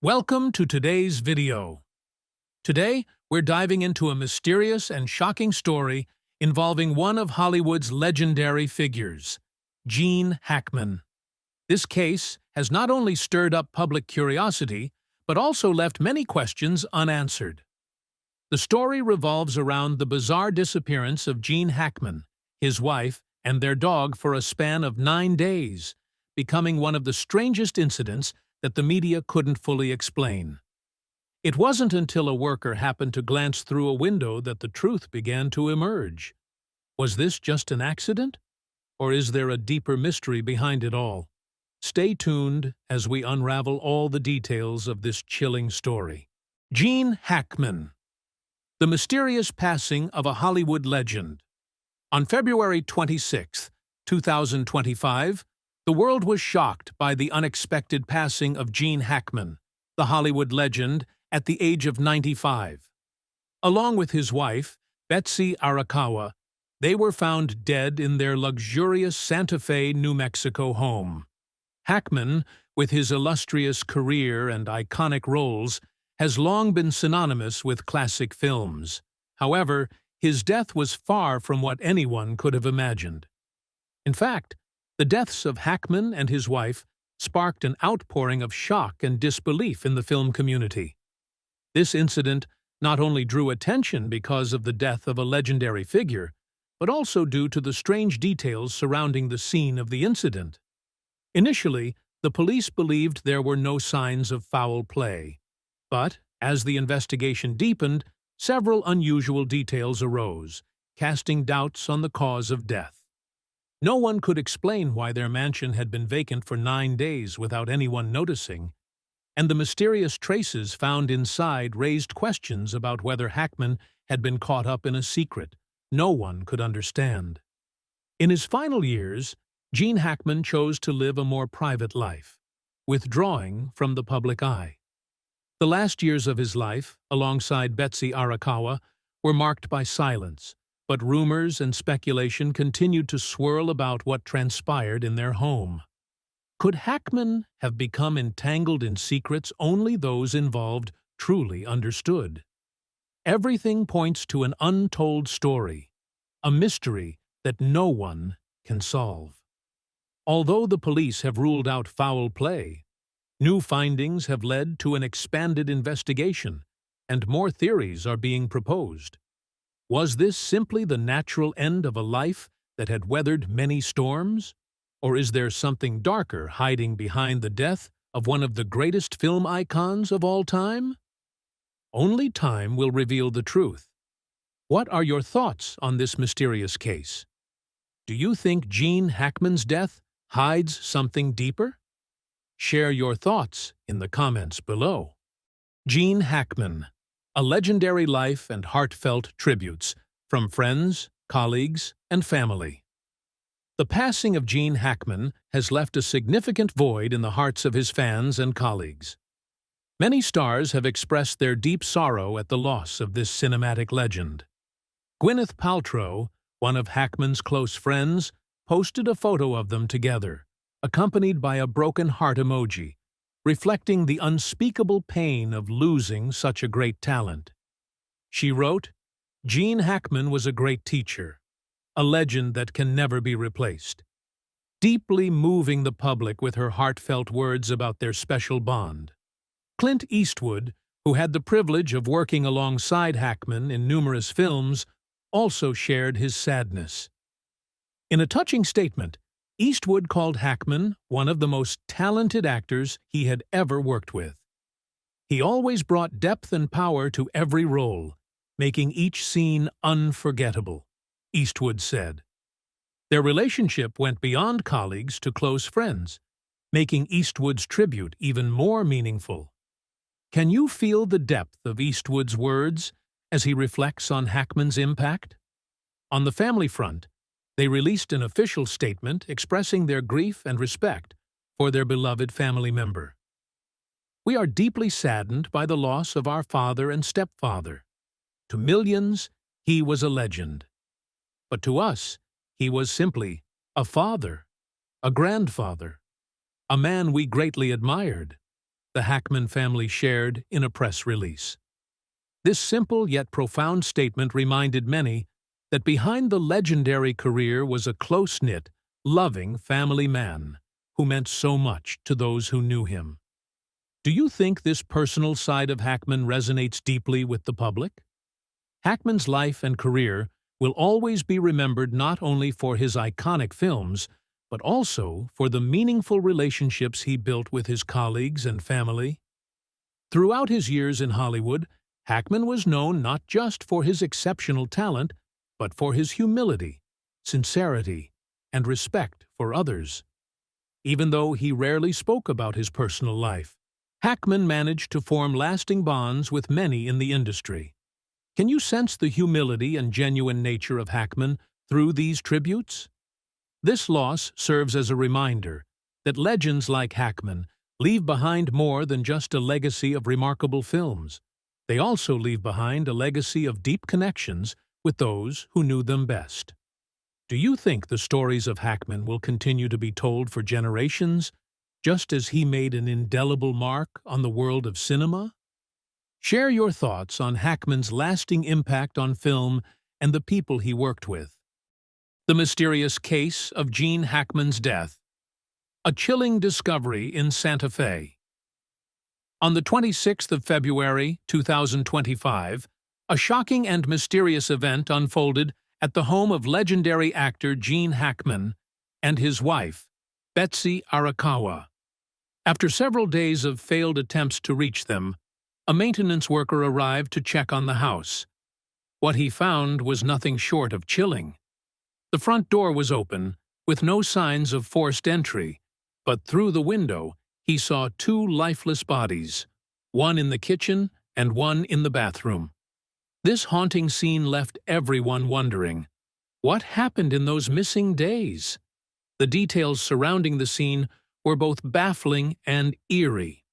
Welcome to today's video. Today, we're diving into a mysterious and shocking story involving one of Hollywood's legendary figures, Gene Hackman. This case has not only stirred up public curiosity, but also left many questions unanswered. The story revolves around the bizarre disappearance of Gene Hackman, his wife, and their dog for a span of 9 days, becoming one of the strangest incidents that the media couldn't fully explain. It wasn't until a worker happened to glance through a window that the truth began to emerge. Was this just an accident? Or is there a deeper mystery behind it all? Stay tuned as we unravel all the details of this chilling story. Gene Hackman, the mysterious passing of a Hollywood legend. On February 26, 2025, the world was shocked by the unexpected passing of Gene Hackman, the Hollywood legend, at the age of 95. Along with his wife, Betsy Arakawa, they were found dead in their luxurious Santa Fe, New Mexico home. Hackman, with his illustrious career and iconic roles, has long been synonymous with classic films. However, his death was far from what anyone could have imagined. In fact, the deaths of Hackman and his wife sparked an outpouring of shock and disbelief in the film community. This incident not only drew attention because of the death of a legendary figure, but also due to the strange details surrounding the scene of the incident. Initially, the police believed there were no signs of foul play. But, as the investigation deepened, several unusual details arose, casting doubts on the cause of death. No one could explain why their mansion had been vacant for 9 days without anyone noticing, and the mysterious traces found inside raised questions about whether Hackman had been caught up in a secret no one could understand. In his final years, Gene Hackman chose to live a more private life, withdrawing from the public eye. The last years of his life, alongside Betsy Arakawa, were marked by silence, but rumors and speculation continued to swirl about what transpired in their home. Could Hackman have become entangled in secrets only those involved truly understood? Everything points to an untold story, a mystery that no one can solve. Although the police have ruled out foul play, new findings have led to an expanded investigation, and more theories are being proposed. Was this simply the natural end of a life that had weathered many storms? Or is there something darker hiding behind the death of one of the greatest film icons of all time? Only time will reveal the truth. What are your thoughts on this mysterious case? Do you think Gene Hackman's death hides something deeper? Share your thoughts in the comments below. Gene Hackman, a legendary life and heartfelt tributes from friends, colleagues, and family. The passing of Gene Hackman has left a significant void in the hearts of his fans and colleagues. Many stars have expressed their deep sorrow at the loss of this cinematic legend. Gwyneth Paltrow, one of Hackman's close friends, posted a photo of them together, accompanied by a broken heart emoji, reflecting the unspeakable pain of losing such a great talent. She wrote, "Gene Hackman was a great teacher, a legend that can never be replaced," deeply moving the public with her heartfelt words about their special bond. Clint Eastwood, who had the privilege of working alongside Hackman in numerous films, also shared his sadness. In a touching statement, Eastwood called Hackman one of the most talented actors he had ever worked with. He always brought depth and power to every role, making each scene unforgettable, Eastwood said. Their relationship went beyond colleagues to close friends, making Eastwood's tribute even more meaningful. Can you feel the depth of Eastwood's words as he reflects on Hackman's impact? On the family front, they released an official statement expressing their grief and respect for their beloved family member. "We are deeply saddened by the loss of our father and stepfather. To millions, he was a legend. But to us, he was simply a father, a grandfather, a man we greatly admired. the Hackman family shared in a press release. This simple yet profound statement reminded many that behind the legendary career was a close-knit, loving family man who meant so much to those who knew him. Do you think this personal side of Hackman resonates deeply with the public? Hackman's life and career will always be remembered not only for his iconic films, but also for the meaningful relationships he built with his colleagues and family. Throughout his years in Hollywood, Hackman was known not just for his exceptional talent, but for his humility, sincerity, and respect for others. Even though he rarely spoke about his personal life, Hackman managed to form lasting bonds with many in the industry. Can you sense the humility and genuine nature of Hackman through these tributes? This loss serves as a reminder that legends like Hackman leave behind more than just a legacy of remarkable films. They also leave behind a legacy of deep connections with those who knew them best. Do you think the stories of Hackman will continue to be told for generations, just as he made an indelible mark on the world of cinema? Share your thoughts on Hackman's lasting impact on film and the people he worked with. The mysterious case of Gene Hackman's death. A chilling discovery in Santa Fe. On the 26th of February, 2025, a shocking and mysterious event unfolded at the home of legendary actor Gene Hackman and his wife, Betsy Arakawa. After several days of failed attempts to reach them, a maintenance worker arrived to check on the house. What he found was nothing short of chilling. The front door was open, with no signs of forced entry, but through the window he saw two lifeless bodies, one in the kitchen and one in the bathroom. This haunting scene left everyone wondering, what happened in those missing days? The details surrounding the scene were both baffling and eerie.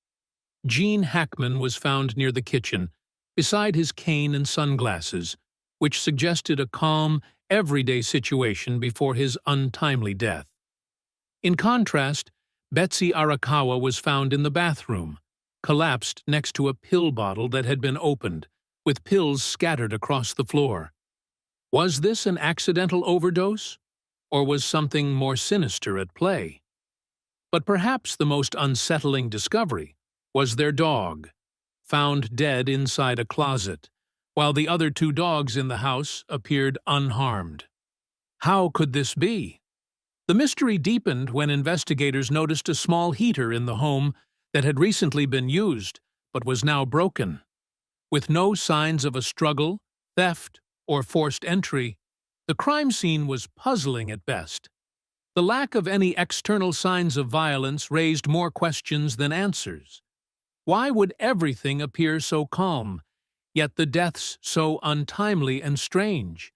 Gene Hackman was found near the kitchen, beside his cane and sunglasses, which suggested a calm, everyday situation before his untimely death. In contrast, Betsy Arakawa was found in the bathroom, collapsed next to a pill bottle that had been opened, with pills scattered across the floor. Was this an accidental overdose, or was something more sinister at play? But perhaps the most unsettling discovery was their dog, found dead inside a closet, while the other two dogs in the house appeared unharmed. How could this be? The mystery deepened when investigators noticed a small heater in the home that had recently been used but was now broken. With no signs of a struggle, theft, or forced entry, the crime scene was puzzling at best. The lack of any external signs of violence raised more questions than answers. Why would everything appear so calm, yet the deaths so untimely and strange?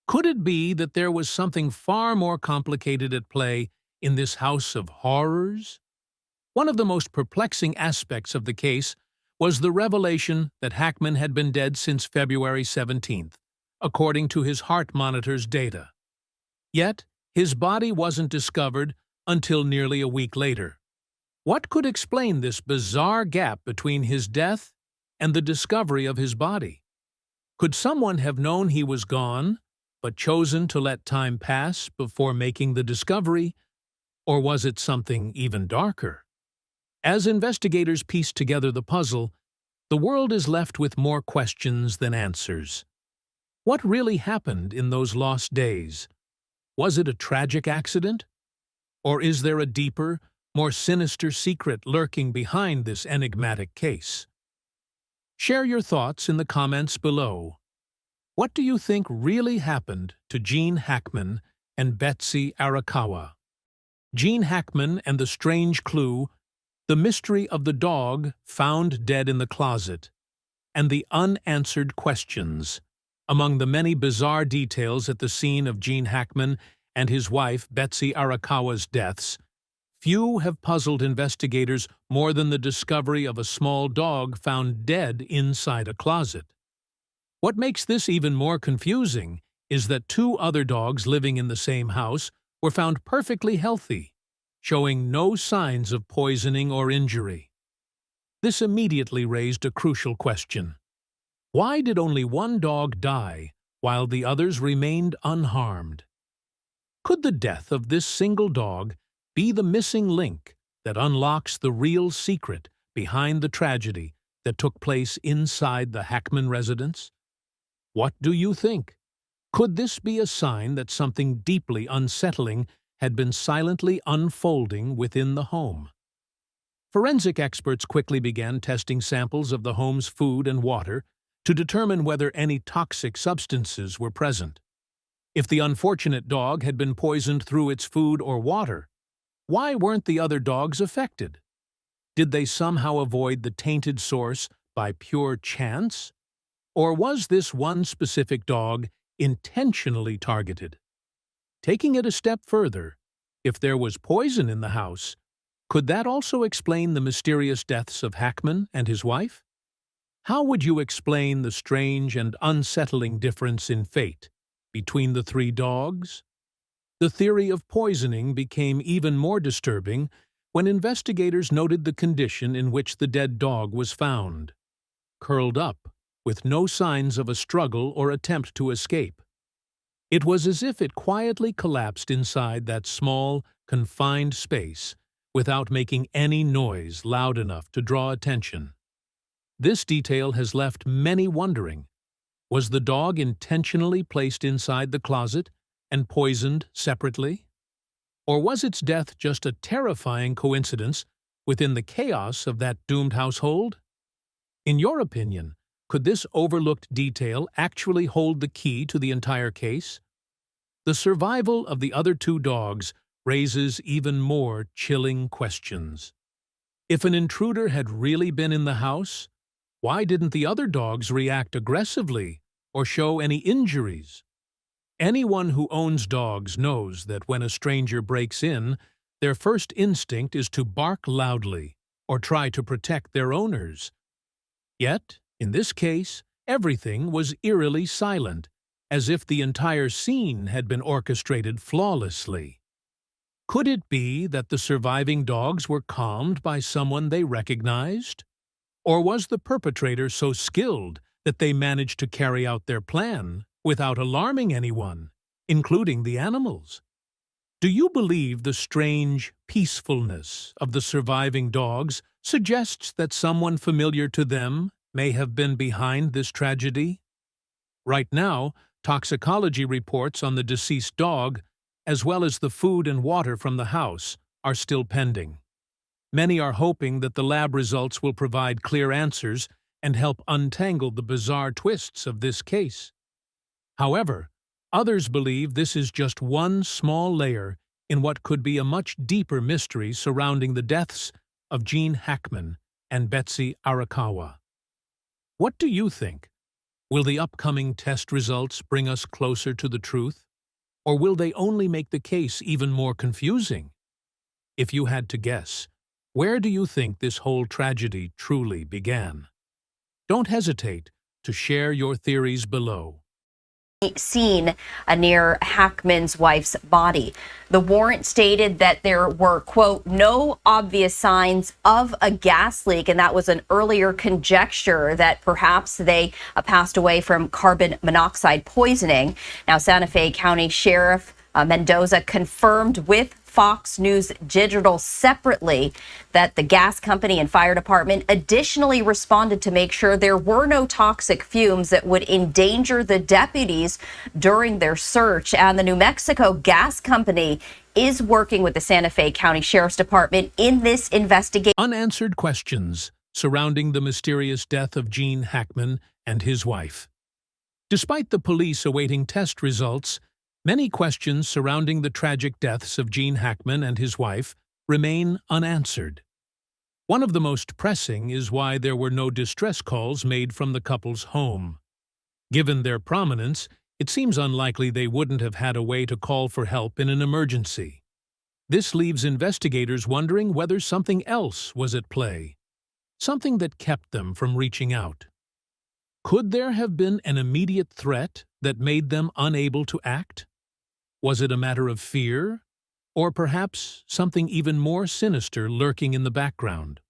Could it be that there was something far more complicated at play in this house of horrors? One of the most perplexing aspects of the case was the revelation that Hackman had been dead since February 17th, according to his heart monitor's data. Yet, his body wasn't discovered until nearly a week later. What could explain this bizarre gap between his death and the discovery of his body? Could someone have known he was gone, but chosen to let time pass before making the discovery? Or was it something even darker? As investigators piece together the puzzle, the world is left with more questions than answers. What really happened in those lost days? Was it a tragic accident? Or is there a deeper, more sinister secret lurking behind this enigmatic case? Share your thoughts in the comments below. What do you think really happened to Gene Hackman and Betsy Arakawa? Gene Hackman and the strange clue, the mystery of the dog found dead in the closet, and the unanswered questions. Among the many bizarre details at the scene of Gene Hackman and his wife Betsy Arakawa's deaths, few have puzzled investigators more than the discovery of a small dog found dead inside a closet. What makes this even more confusing is that two other dogs living in the same house were found perfectly healthy, showing no signs of poisoning or injury. This immediately raised a crucial question. Why did only one dog die while the others remained unharmed? Could the death of this single dog be the missing link that unlocks the real secret behind the tragedy that took place inside the Hackman residence? What do you think? Could this be a sign that something deeply unsettling had been silently unfolding within the home? Forensic experts quickly began testing samples of the home's food and water to determine whether any toxic substances were present. If the unfortunate dog had been poisoned through its food or water, why weren't the other dogs affected? Did they somehow avoid the tainted source by pure chance? Or was this one specific dog intentionally targeted? Taking it a step further, if there was poison in the house, could that also explain the mysterious deaths of Hackman and his wife? How would you explain the strange and unsettling difference in fate between the three dogs? The theory of poisoning became even more disturbing when investigators noted the condition in which the dead dog was found, curled up, with no signs of a struggle or attempt to escape. It was as if it quietly collapsed inside that small, confined space without making any noise loud enough to draw attention. This detail has left many wondering. Was the dog intentionally placed inside the closet and poisoned separately? Or was its death just a terrifying coincidence within the chaos of that doomed household? In your opinion, could this overlooked detail actually hold the key to the entire case? The survival of the other two dogs raises even more chilling questions. If an intruder had really been in the house, why didn't the other dogs react aggressively or show any injuries? Anyone who owns dogs knows that when a stranger breaks in, their first instinct is to bark loudly or try to protect their owners. Yet, in this case, everything was eerily silent, as if the entire scene had been orchestrated flawlessly. Could it be that the surviving dogs were calmed by someone they recognized? Or was the perpetrator so skilled that they managed to carry out their plan without alarming anyone, including the animals? Do you believe the strange peacefulness of the surviving dogs suggests that someone familiar to them may have been behind this tragedy? Right now, toxicology reports on the deceased dog, as well as the food and water from the house, are still pending. Many are hoping that the lab results will provide clear answers and help untangle the bizarre twists of this case. However, others believe this is just one small layer in what could be a much deeper mystery surrounding the deaths of Gene Hackman and Betsy Arakawa. What do you think? Will the upcoming test results bring us closer to the truth? Or will they only make the case even more confusing? If you had to guess, where do you think this whole tragedy truly began? Don't hesitate to share your theories below. Seen near Hackman's wife's body. The warrant stated that there were, quote, no obvious signs of a gas leak, and that was an earlier conjecture that perhaps they passed away from carbon monoxide poisoning. Now, Santa Fe County Sheriff Mendoza confirmed with Fox News Digital separately that the gas company and fire department additionally responded to make sure there were no toxic fumes that would endanger the deputies during their search. And the New Mexico Gas Company is working with the Santa Fe County Sheriff's Department in this investigation. Unanswered questions surrounding the mysterious death of Gene Hackman and his wife. Despite the police awaiting test results, many questions surrounding the tragic deaths of Gene Hackman and his wife remain unanswered. One of the most pressing is why there were no distress calls made from the couple's home. Given their prominence, it seems unlikely they wouldn't have had a way to call for help in an emergency. This leaves investigators wondering whether something else was at play, something that kept them from reaching out. Could there have been an immediate threat that made them unable to act? Was it a matter of fear, or perhaps something even more sinister lurking in the background?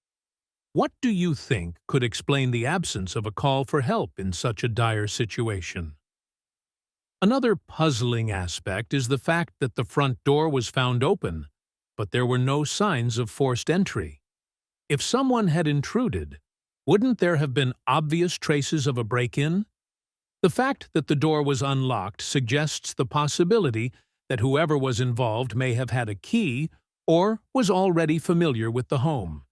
What do you think could explain the absence of a call for help in such a dire situation? Another puzzling aspect is the fact that the front door was found open, but there were no signs of forced entry. If someone had intruded, wouldn't there have been obvious traces of a break-in? The fact that the door was unlocked suggests the possibility that whoever was involved may have had a key or was already familiar with the home.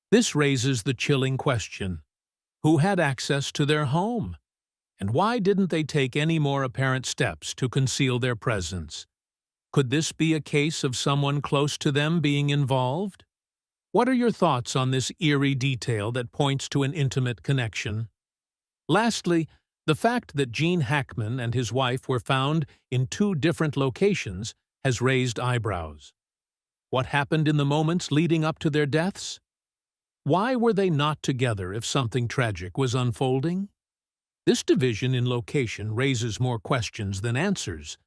This raises the chilling question: who had access to their home? And why didn't they take any more apparent steps to conceal their presence? Could this be a case of someone close to them being involved? What are your thoughts on this eerie detail that points to an intimate connection? Lastly, the fact that Gene Hackman and his wife were found in two different locations has raised eyebrows. What happened in the moments leading up to their deaths? Why were they not together if something tragic was unfolding? This division in location raises more questions than answers,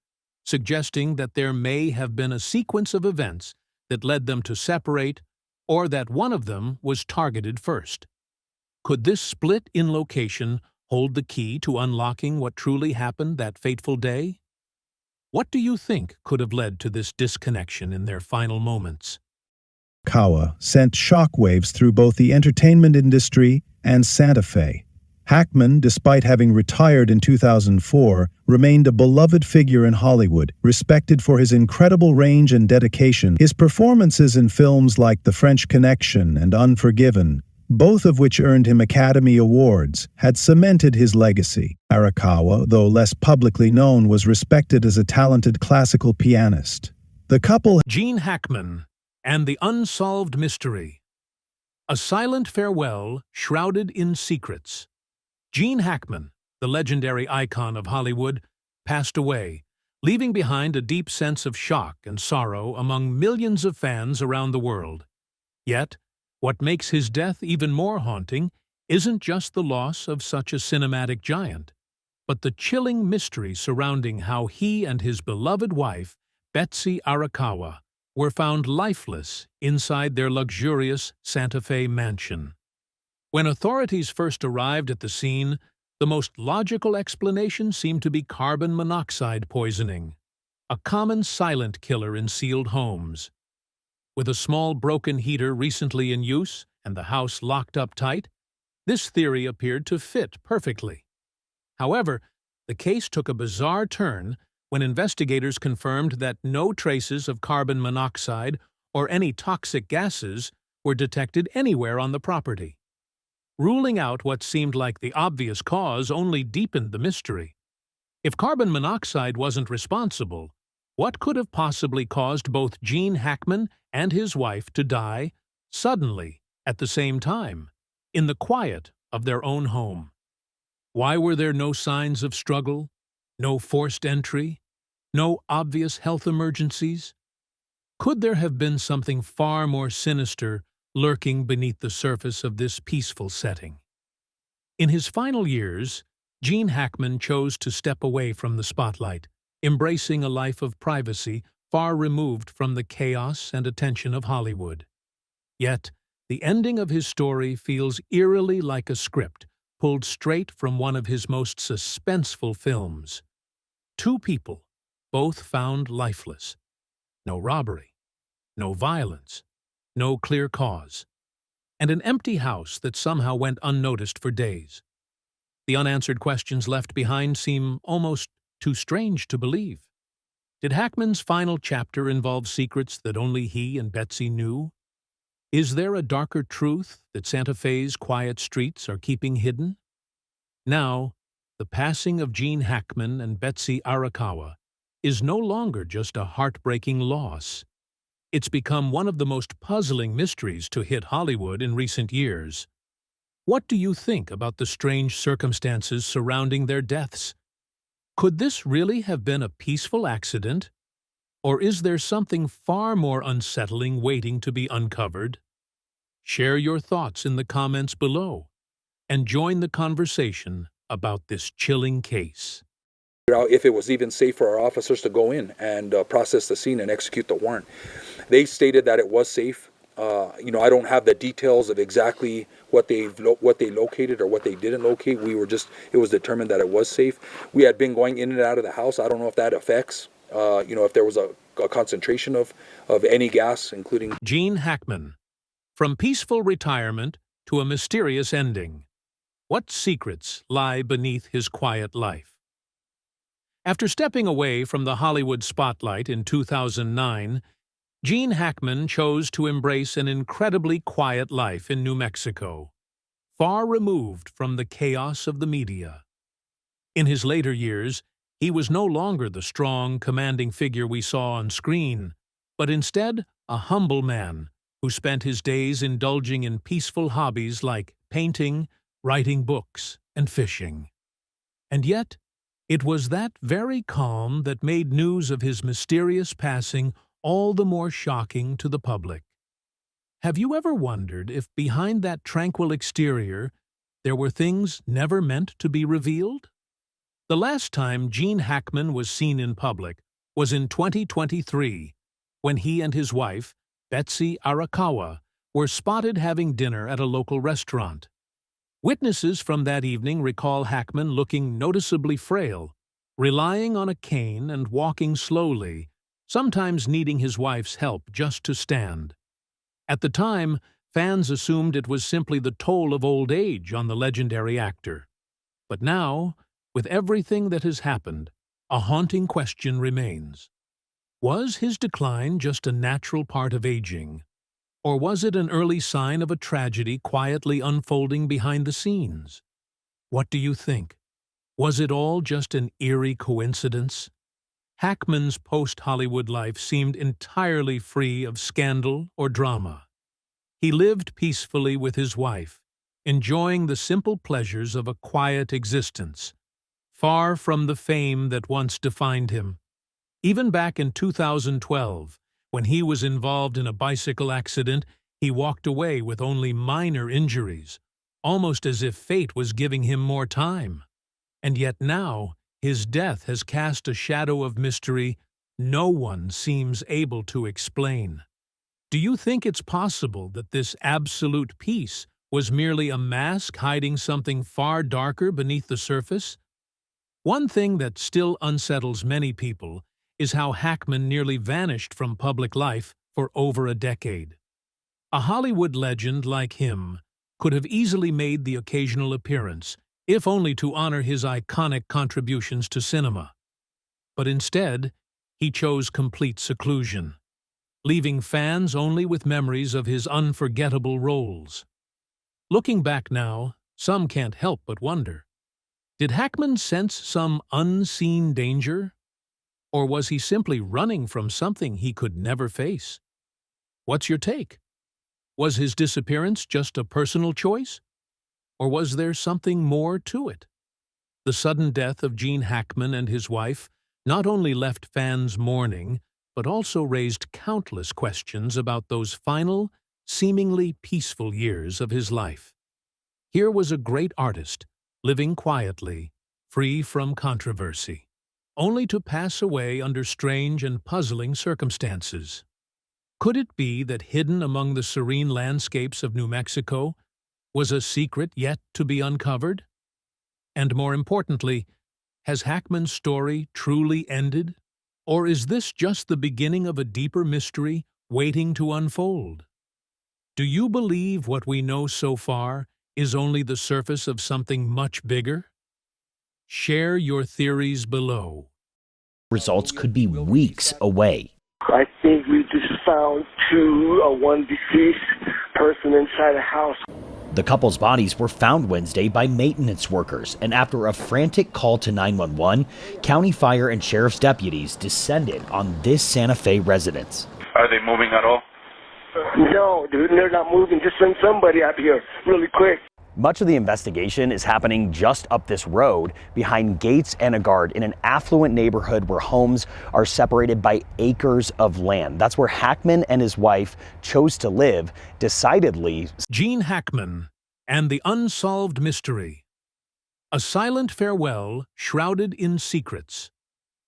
suggesting that there may have been a sequence of events that led them to separate, or that one of them was targeted first. Could this split in location hold the key to unlocking what truly happened that fateful day? What do you think could have led to this disconnection in their final moments? Kawa sent shockwaves through both the entertainment industry and Santa Fe. Hackman, despite having retired in 2004, remained a beloved figure in Hollywood, respected for his incredible range and dedication. His performances in films like The French Connection and Unforgiven, both of which earned him Academy Awards, had cemented his legacy. Arakawa, though less publicly known, was respected as a talented classical pianist. The couple Gene Hackman and the Unsolved Mystery. A silent farewell shrouded in secrets. Gene Hackman, the legendary icon of Hollywood, passed away, leaving behind a deep sense of shock and sorrow among millions of fans around the world. Yet, what makes his death even more haunting isn't just the loss of such a cinematic giant, but the chilling mystery surrounding how he and his beloved wife, Betsy Arakawa, were found lifeless inside their luxurious Santa Fe mansion. When authorities first arrived at the scene, the most logical explanation seemed to be carbon monoxide poisoning, a common silent killer in sealed homes. With a small broken heater recently in use and the house locked up tight, this theory appeared to fit perfectly. However, the case took a bizarre turn when investigators confirmed that no traces of carbon monoxide or any toxic gases were detected anywhere on the property. Ruling out what seemed like the obvious cause only deepened the mystery. If carbon monoxide wasn't responsible, what could have possibly caused both Gene Hackman and his wife to die suddenly at the same time, in the quiet of their own home? Why were there no signs of struggle, no forced entry, no obvious health emergencies? Could there have been something far more sinister lurking beneath the surface of this peaceful setting? In his final years, Gene Hackman chose to step away from the spotlight, embracing a life of privacy far removed from the chaos and attention of Hollywood. Yet, the ending of his story feels eerily like a script pulled straight from one of his most suspenseful films. Two people, both found lifeless. No robbery, no violence, no clear cause, and an empty house that somehow went unnoticed for days. The unanswered questions left behind seem almost too strange to believe. Did Hackman's final chapter involve secrets that only he and Betsy knew? Is there a darker truth that Santa Fe's quiet streets are keeping hidden? Now, the passing of Gene Hackman and Betsy Arakawa is no longer just a heartbreaking loss. It's become one of the most puzzling mysteries to hit Hollywood in recent years. What do you think about the strange circumstances surrounding their deaths? Could this really have been a peaceful accident? Or is there something far more unsettling waiting to be uncovered? Share your thoughts in the comments below and join the conversation about this chilling case. Out if it was even safe for our officers to go in and process the scene and execute the warrant. They stated that it was safe. I don't have the details of exactly what they located or what they didn't locate. It was determined that it was safe. We had been going in and out of the house. I don't know if that affects, if there was a concentration of any gas, including. Gene Hackman. From peaceful retirement to a mysterious ending. What secrets lie beneath his quiet life? After stepping away from the Hollywood spotlight in 2009, Gene Hackman chose to embrace an incredibly quiet life in New Mexico, far removed from the chaos of the media. In his later years, he was no longer the strong, commanding figure we saw on screen, but instead a humble man who spent his days indulging in peaceful hobbies like painting, writing books, and fishing. And yet, it was that very calm that made news of his mysterious passing all the more shocking to the public. Have you ever wondered if behind that tranquil exterior there were things never meant to be revealed? The last time Gene Hackman was seen in public was in 2023, when he and his wife, Betsy Arakawa, were spotted having dinner at a local restaurant. Witnesses from that evening recall Hackman looking noticeably frail, relying on a cane and walking slowly, sometimes needing his wife's help just to stand. At the time, fans assumed it was simply the toll of old age on the legendary actor. But now, with everything that has happened, a haunting question remains. Was his decline just a natural part of aging? Or was it an early sign of a tragedy quietly unfolding behind the scenes? What do you think? Was it all just an eerie coincidence? Hackman's post-Hollywood life seemed entirely free of scandal or drama. He lived peacefully with his wife, enjoying the simple pleasures of a quiet existence, far from the fame that once defined him. Even back in 2012, when he was involved in a bicycle accident, he walked away with only minor injuries, almost as if fate was giving him more time. And yet now, his death has cast a shadow of mystery no one seems able to explain. Do you think it's possible that this absolute peace was merely a mask hiding something far darker beneath the surface? One thing that still unsettles many people is how Hackman nearly vanished from public life for over a decade. A Hollywood legend like him could have easily made the occasional appearance, if only to honor his iconic contributions to cinema. But instead, he chose complete seclusion, leaving fans only with memories of his unforgettable roles. Looking back now, some can't help but wonder, did Hackman sense some unseen danger? Or was he simply running from something he could never face? What's your take? Was his disappearance just a personal choice? Or was there something more to it? The sudden death of Gene Hackman and his wife not only left fans mourning, but also raised countless questions about those final, seemingly peaceful years of his life. Here was a great artist, living quietly, free from controversy, only to pass away under strange and puzzling circumstances. Could it be that hidden among the serene landscapes of New Mexico was a secret yet to be uncovered? And more importantly, has Hackman's story truly ended? Or is this just the beginning of a deeper mystery waiting to unfold? Do you believe what we know so far is only the surface of something much bigger? Share your theories below. Results could be weeks away. I think we just found one deceased person inside a house. The couple's bodies were found Wednesday by maintenance workers, and after a frantic call to 911, county fire and sheriff's deputies descended on this Santa Fe residence. Are they moving at all? No, dude, they're not moving. Just send somebody out here really quick. Much of the investigation is happening just up this road behind gates and a guard in an affluent neighborhood where homes are separated by acres of land. That's where Hackman and his wife chose to live, decidedly. Gene Hackman and the Unsolved Mystery. A silent farewell shrouded in secrets.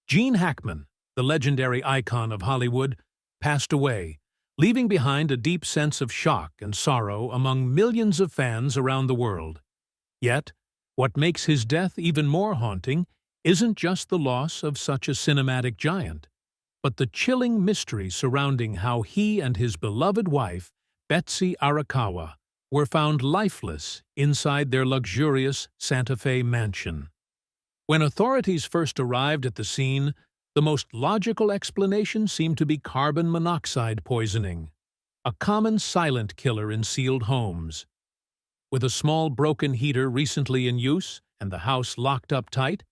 Gene Hackman, the legendary icon of Hollywood, passed away, leaving behind a deep sense of shock and sorrow among millions of fans around the world. Yet, what makes his death even more haunting isn't just the loss of such a cinematic giant, but the chilling mystery surrounding how he and his beloved wife, Betsy Arakawa, were found lifeless inside their luxurious Santa Fe mansion. When authorities first arrived at the scene, the most logical explanation seemed to be carbon monoxide poisoning, a common silent killer in sealed homes. With a small broken heater recently in use and the house locked up tight,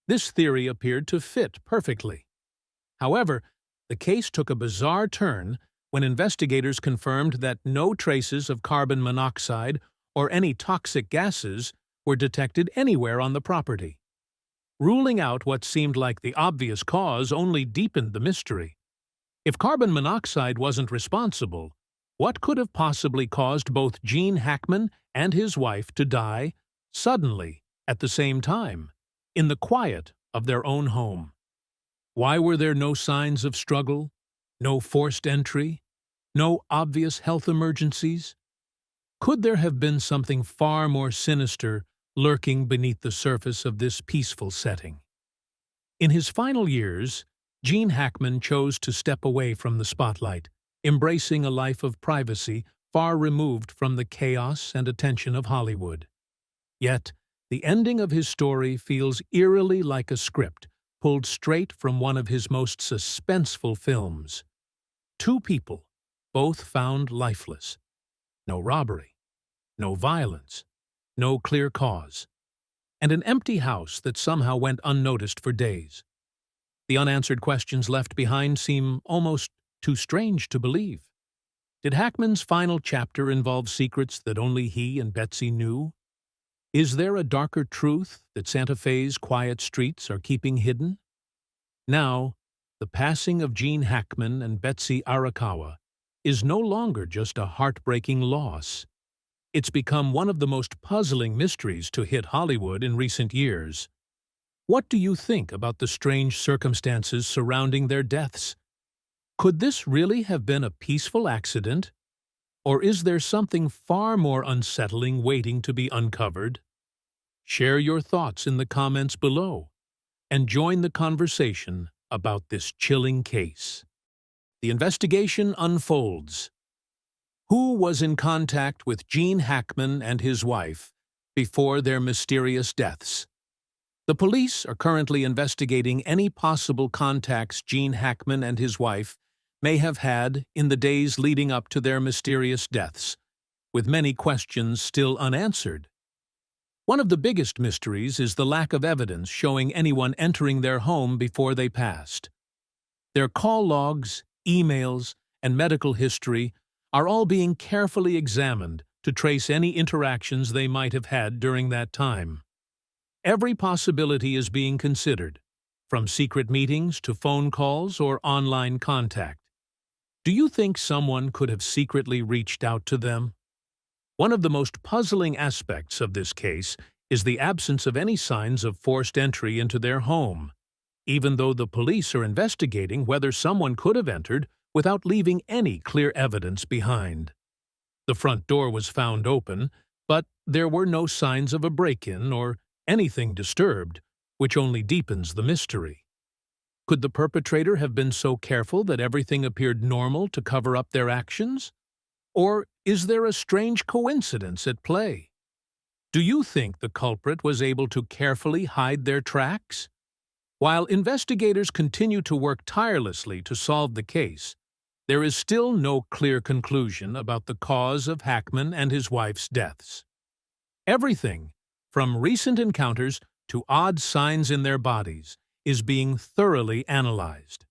this theory appeared to fit perfectly. However, the case took a bizarre turn when investigators confirmed that no traces of carbon monoxide or any toxic gases were detected anywhere on the property. Ruling out what seemed like the obvious cause only deepened the mystery. If carbon monoxide wasn't responsible, what could have possibly caused both Gene Hackman and his wife to die suddenly at the same time, in the quiet of their own home? Why were there no signs of struggle, no forced entry, no obvious health emergencies? Could there have been something far more sinister lurking beneath the surface of this peaceful setting? In his final years, Gene Hackman chose to step away from the spotlight, embracing a life of privacy far removed from the chaos and attention of Hollywood. Yet, the ending of his story feels eerily like a script pulled straight from one of his most suspenseful films. Two people, both found lifeless. No robbery, no violence, no clear cause, and an empty house that somehow went unnoticed for days. The unanswered questions left behind seem almost too strange to believe. Did Hackman's final chapter involve secrets that only he and Betsy knew? Is there a darker truth that Santa Fe's quiet streets are keeping hidden? Now, the passing of Gene Hackman and Betsy Arakawa is no longer just a heartbreaking loss. It's become one of the most puzzling mysteries to hit Hollywood in recent years. What do you think about the strange circumstances surrounding their deaths? Could this really have been a peaceful accident? Or is there something far more unsettling waiting to be uncovered? Share your thoughts in the comments below and join the conversation about this chilling case. The investigation unfolds. Who was in contact with Gene Hackman and his wife before their mysterious deaths? The police are currently investigating any possible contacts Gene Hackman and his wife may have had in the days leading up to their mysterious deaths, with many questions still unanswered. One of the biggest mysteries is the lack of evidence showing anyone entering their home before they passed. Their call logs, emails, and medical history are all being carefully examined to trace any interactions they might have had during that time. Every possibility is being considered, from secret meetings to phone calls or online contact. Do you think someone could have secretly reached out to them? One of the most puzzling aspects of this case is the absence of any signs of forced entry into their home, even though the police are investigating whether someone could have entered without leaving any clear evidence behind. The front door was found open, but there were no signs of a break-in or anything disturbed, which only deepens the mystery. Could the perpetrator have been so careful that everything appeared normal to cover up their actions? Or is there a strange coincidence at play? Do you think the culprit was able to carefully hide their tracks? While investigators continue to work tirelessly to solve the case, there is still no clear conclusion about the cause of Hackman and his wife's deaths. Everything, from recent encounters to odd signs in their bodies, is being thoroughly analyzed.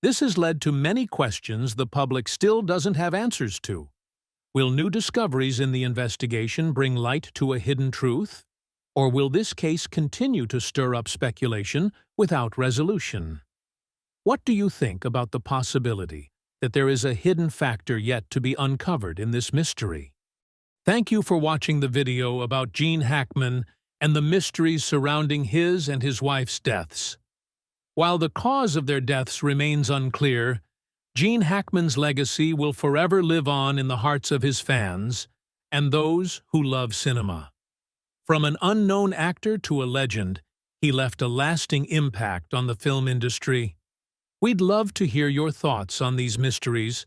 This has led to many questions the public still doesn't have answers to. Will new discoveries in the investigation bring light to a hidden truth? Or will this case continue to stir up speculation without resolution? What do you think about the possibility that there is a hidden factor yet to be uncovered in this mystery? Thank you for watching the video about Gene Hackman and the mysteries surrounding his and his wife's deaths. While the cause of their deaths remains unclear, Gene Hackman's legacy will forever live on in the hearts of his fans and those who love cinema. From an unknown actor to a legend, he left a lasting impact on the film industry. We'd love to hear your thoughts on these mysteries.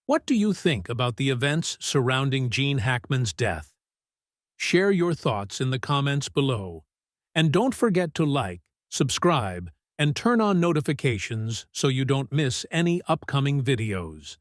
What do you think about the events surrounding Gene Hackman's death? Share your thoughts in the comments below. And don't forget to like, subscribe, and turn on notifications so you don't miss any upcoming videos.